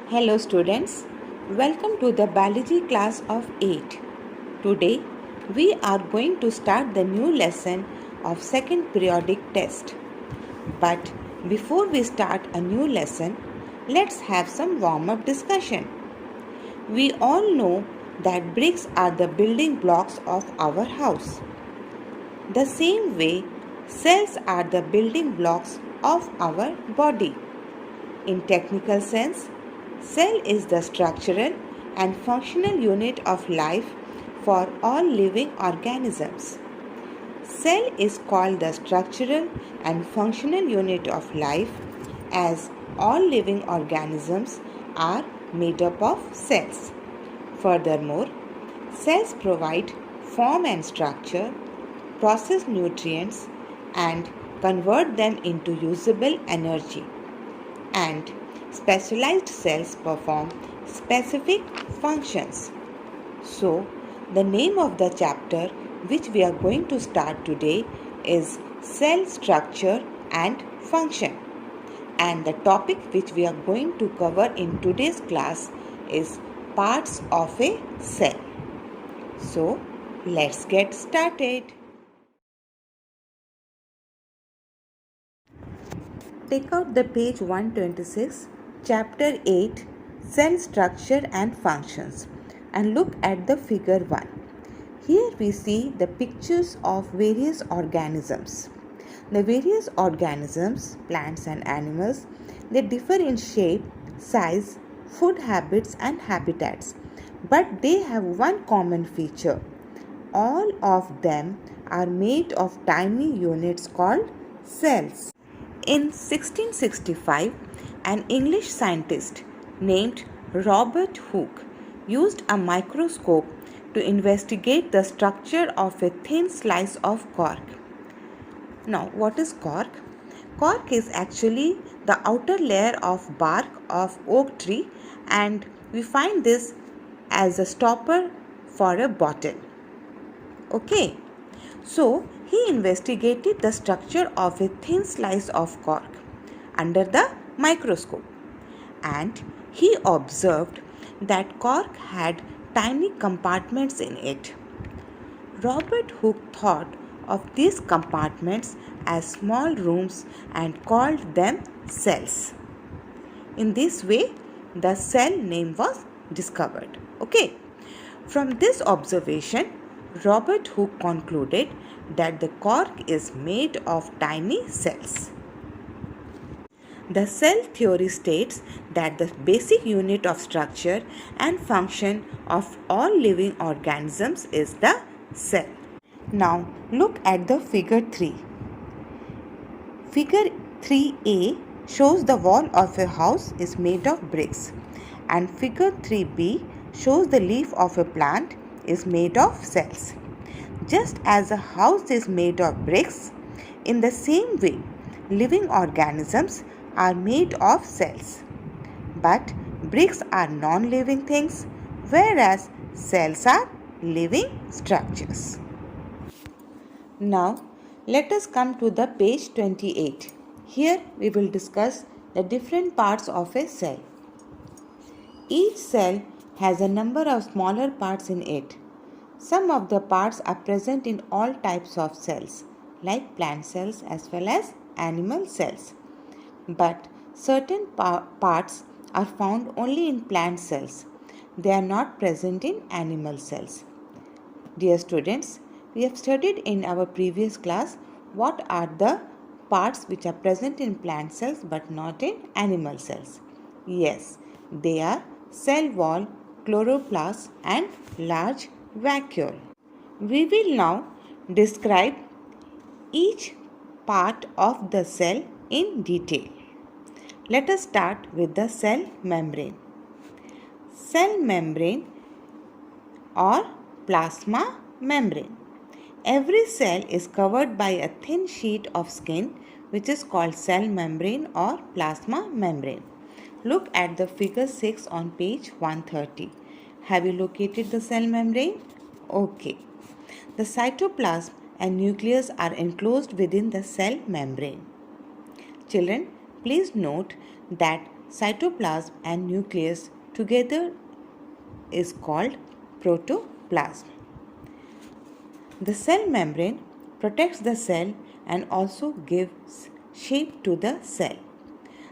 Hello students, welcome to the biology class of 8. Today we are going to start the new lesson of second periodic test. But before we start a new lesson, let's have some warm-up discussion. We all know that bricks are the building blocks of our house. The same way, cells are the building blocks of our body. In technical sense, cell is the structural and functional unit of life for all living organisms. Cell is called the structural and functional unit of life as all living organisms are made up of cells. Furthermore, cells provide form and structure, process nutrients, and convert them into usable energy. And specialized cells perform specific functions. So, the name of the chapter which we are going to start today is Cell Structure and Function. And the topic which we are going to cover in today's class is parts of a cell. So, let's get started. Take out the page 126, chapter 8, Cell Structure and Functions, and look at the figure 1. Here we see the pictures of various organisms. The various organisms, plants and animals, they differ in shape, size, food habits and habitats, but they have one common feature. All of them are made of tiny units called cells. In 1665, an English scientist named Robert Hooke used a microscope to investigate the structure of a thin slice of cork. Now, what is cork? Cork is actually the outer layer of bark of oak tree, and we find this as a stopper for a bottle. Okay. So, he investigated the structure of a thin slice of cork under the microscope, and he observed that cork had tiny compartments in it. Robert Hooke thought of these compartments as small rooms and called them cells. In this way, the cell name was discovered. Okay. From this observation, Robert Hooke concluded that the cork is made of tiny cells. The cell theory states that the basic unit of structure and function of all living organisms is the cell. Now look at the figure 3. Figure 3a shows the wall of a house is made of bricks, and figure 3b shows the leaf of a plant is made of cells. Just as a house is made of bricks, in the same way, living organisms are made of cells. But bricks are non-living things, whereas cells are living structures. Now, let us come to the page 28. Here we will discuss the different parts of a cell. Each cell has a number of smaller parts in it. Some of the parts are present in all types of cells, like plant cells as well as animal cells. But certain parts are found only in plant cells. They are not present in animal cells. Dear students, we have studied in our previous class what are the parts which are present in plant cells but not in animal cells. Yes, they are cell wall, chloroplast and large vacuole. We will now describe each part of the cell in detail. Let us start with the cell membrane. Cell membrane or plasma membrane. Every cell is covered by a thin sheet of skin which is called cell membrane or plasma membrane. Look at the figure 6 on page 130. Have you located the cell membrane? Okay. The cytoplasm and nucleus are enclosed within the cell membrane. Children, please note that cytoplasm and nucleus together is called protoplasm. The cell membrane protects the cell and also gives shape to the cell.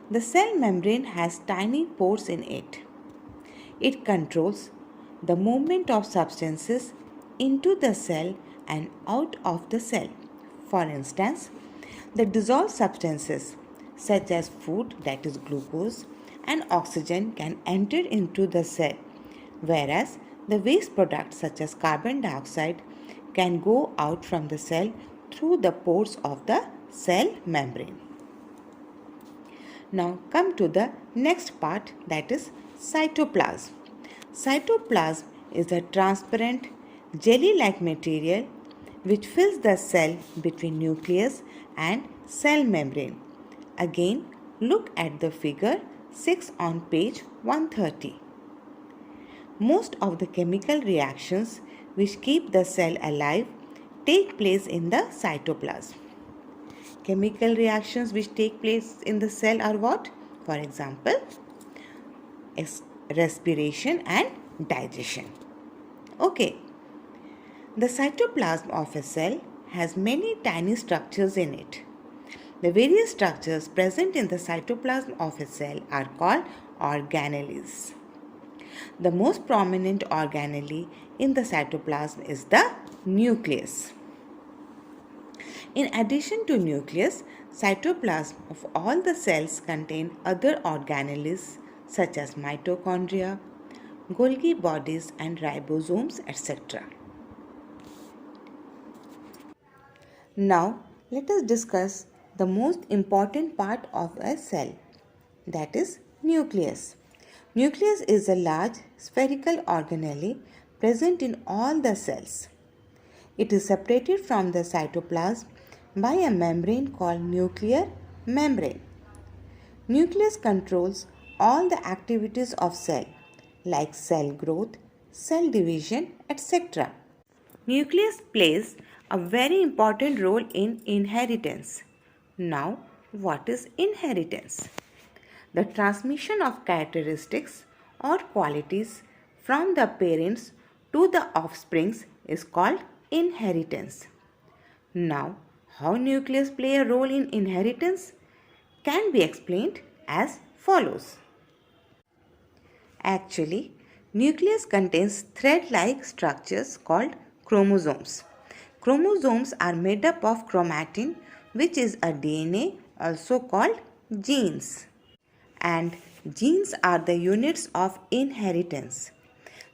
The cell membrane has tiny pores in it. It controls the movement of substances into the cell and out of the cell. For instance, the dissolved substances such as food, that is glucose, and oxygen can enter into the cell, whereas the waste products such as carbon dioxide can go out from the cell through the pores of the cell membrane. Now come to the next part, that is cytoplasm. Cytoplasm is a transparent jelly-like material which fills the cell between nucleus and cell membrane. Again, look at the figure 6 on page 130. Most of the chemical reactions which keep the cell alive take place in the cytoplasm. Chemical reactions which take place in the cell are what? For example, respiration and digestion. Okay. The cytoplasm of a cell has many tiny structures in it. The various structures present in the cytoplasm of a cell are called organelles. The most prominent organelle in the cytoplasm is the nucleus. In addition to nucleus, cytoplasm of all the cells contain other organelles such as mitochondria, Golgi bodies and ribosomes, etc. Now, let us discuss the most important part of a cell, that is nucleus. Nucleus is a large spherical organelle present in all the cells. It is separated from the cytoplasm by a membrane called nuclear membrane. Nucleus controls all the activities of cell like cell growth, cell division, etc. Nucleus plays a very important role in inheritance. Now, what is inheritance? The transmission of characteristics or qualities from the parents to the offsprings is called inheritance. Now, how nucleus play a role in inheritance can be explained as follows. Actually, nucleus contains thread-like structures called chromosomes. Chromosomes are made up of chromatin, which is a DNA, also called genes. And genes are the units of inheritance.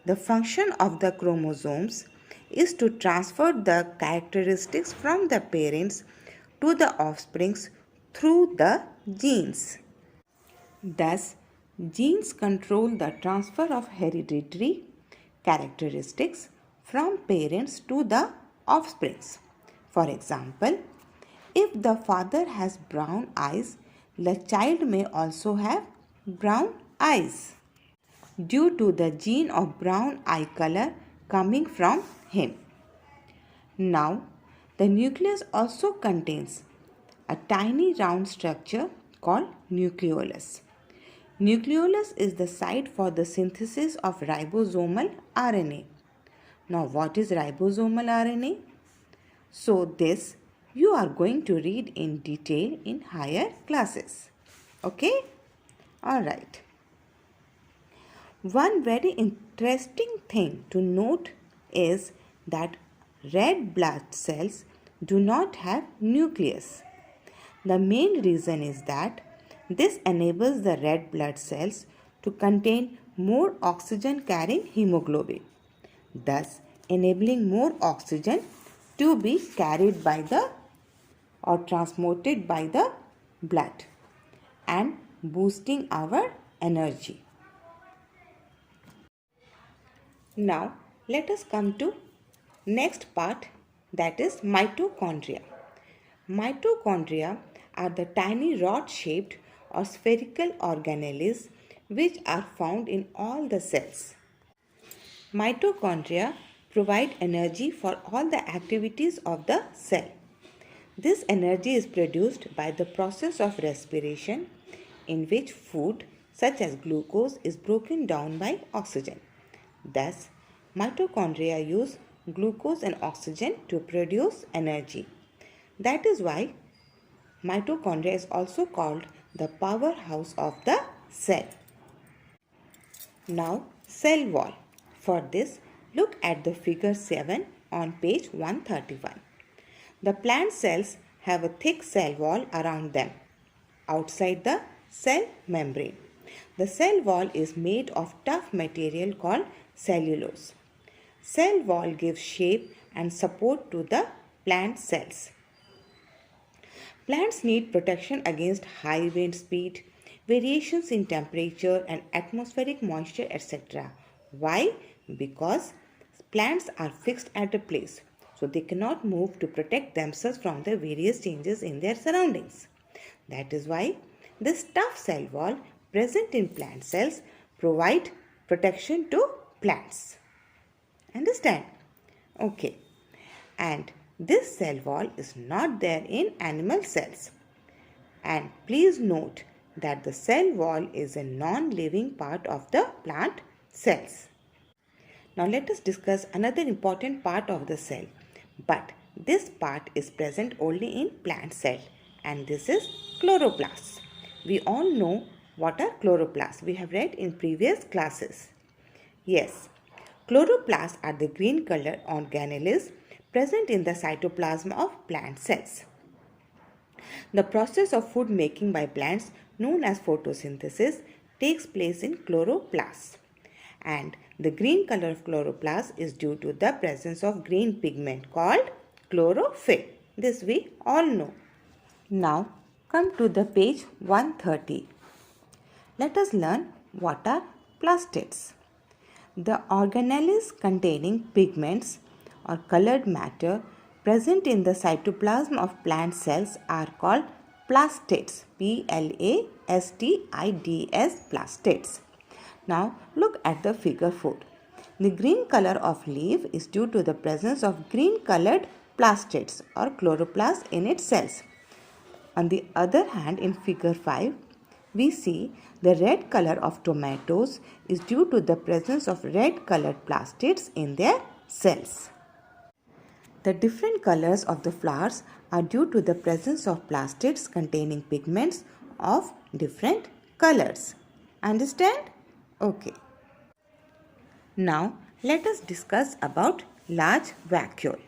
The function of the chromosomes is to transfer the characteristics from the parents to the offsprings through the genes. Thus, genes control the transfer of hereditary characteristics from parents to the offsprings. For example, if the father has brown eyes, the child may also have brown eyes due to the gene of brown eye color coming from him. Now, the nucleus also contains a tiny round structure called nucleolus. Nucleolus is the site for the synthesis of ribosomal RNA. Now, what is ribosomal RNA? So, this you are going to read in detail in higher classes. Okay? Alright. One very interesting thing to note is that red blood cells do not have nucleus. The main reason is that this enables the red blood cells to contain more oxygen carrying hemoglobin, thus enabling more oxygen to be carried by the or transmitted by the blood and boosting our energy. Now let us come to next part, that is mitochondria. Mitochondria are the tiny rod-shaped or spherical organelles which are found in all the cells. Mitochondria provide energy for all the activities of the cell. This energy is produced by the process of respiration in which food, such as glucose, is broken down by oxygen. Thus, mitochondria use glucose and oxygen to produce energy. That is why mitochondria is also called the powerhouse of the cell. Now, cell wall. For this, look at the figure 7 on page 131. The plant cells have a thick cell wall around them, outside the cell membrane. The cell wall is made of tough material called cellulose. Cell wall gives shape and support to the plant cells. Plants need protection against high wind speed, variations in temperature and atmospheric moisture, etc. Why? Because plants are fixed at a place, so they cannot move to protect themselves from the various changes in their surroundings. That is why this tough cell wall present in plant cells provide protection to plants. Understand? Okay. And this cell wall is not there in animal cells. And please note that the cell wall is a non-living part of the plant cells. Now let us discuss another important part of the cell. But this part is present only in plant cell, and this is chloroplasts. We all know what are chloroplasts. We have read in previous classes. Yes, chloroplasts are the green color organelles present in the cytoplasm of plant cells. The process of food making by plants, known as photosynthesis, takes place in chloroplasts. And the green color of chloroplast is due to the presence of green pigment called chlorophyll. This we all know. Now come to the page 130. Let us learn what are plastids. The organelles containing pigments or colored matter present in the cytoplasm of plant cells are called plastids. Plastids, plastids. Now look at the figure 4. The green color of leaf is due to the presence of green colored plastids or chloroplasts in its cells. On the other hand, in figure 5, we see the red color of tomatoes is due to the presence of red colored plastids in their cells. The different colors of the flowers are due to the presence of plastids containing pigments of different colors. Understand? Okay. Now let us discuss about large vacuole.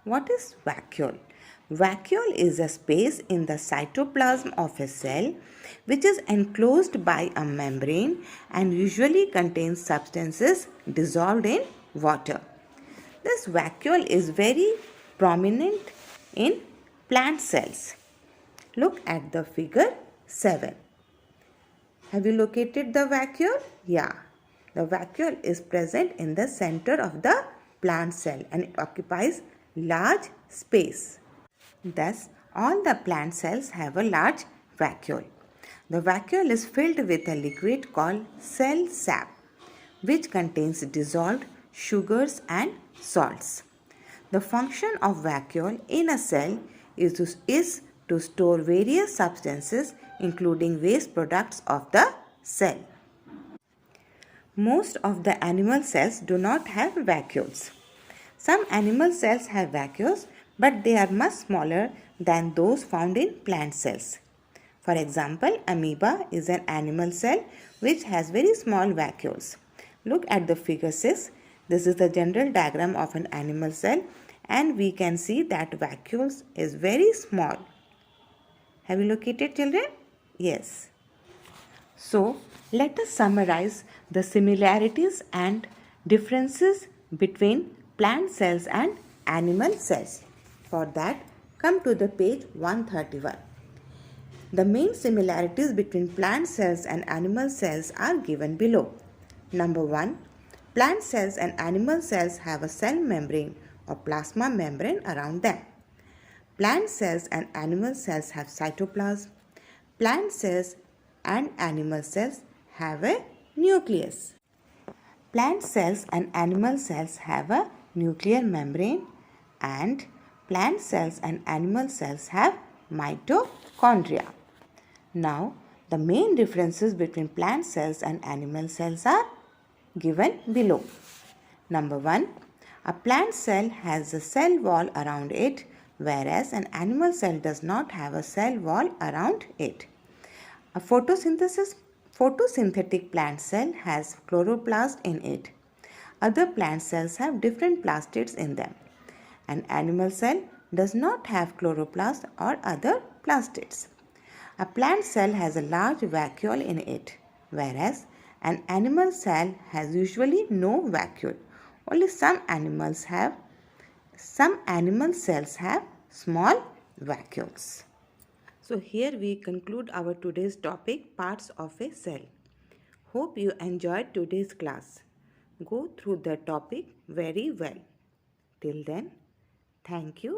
What is vacuole? Vacuole is a space in the cytoplasm of a cell which is enclosed by a membrane and usually contains substances dissolved in water. This vacuole is very prominent in plant cells. Look at the figure 7. Have you located the vacuole? Yeah. The vacuole is present in the center of the plant cell and it occupies large space. Thus, all the plant cells have a large vacuole. The vacuole is filled with a liquid called cell sap, which contains dissolved sugars and salts. The function of vacuole in a cell is to store various substances including waste products of the cell. Most of the animal cells do not have vacuoles. Some animal cells have vacuoles, but they are much smaller than those found in plant cells. For example, amoeba is an animal cell which has very small vacuoles. Look at the figure 6. This is the general diagram of an animal cell and we can see that vacuoles is very small. Have you located, children? Yes. So, let us summarize the similarities and differences between plant cells and animal cells. For that, come to the page 131. The main similarities between plant cells and animal cells are given below. Number 1. Plant cells and animal cells have a cell membrane or plasma membrane around them. Plant cells and animal cells have cytoplasm. Plant cells and animal cells have a nucleus. Plant cells and animal cells have a nuclear membrane and plant cells and animal cells have mitochondria. Now The main differences between plant cells and animal cells are given below. Number 1. A plant cell has a cell wall around it, whereas an animal cell does not have a cell wall around it. A photosynthetic plant cell has chloroplast in it. Other plant cells have different plastids in them. An animal cell does not have chloroplast or other plastids. A plant cell has a large vacuole in it, whereas an animal cell has usually no vacuole. Only some animal cells have small vacuoles. So here we conclude our today's topic, parts of a cell. Hope you enjoyed today's class. Go through the topic very well. Till then, thank you.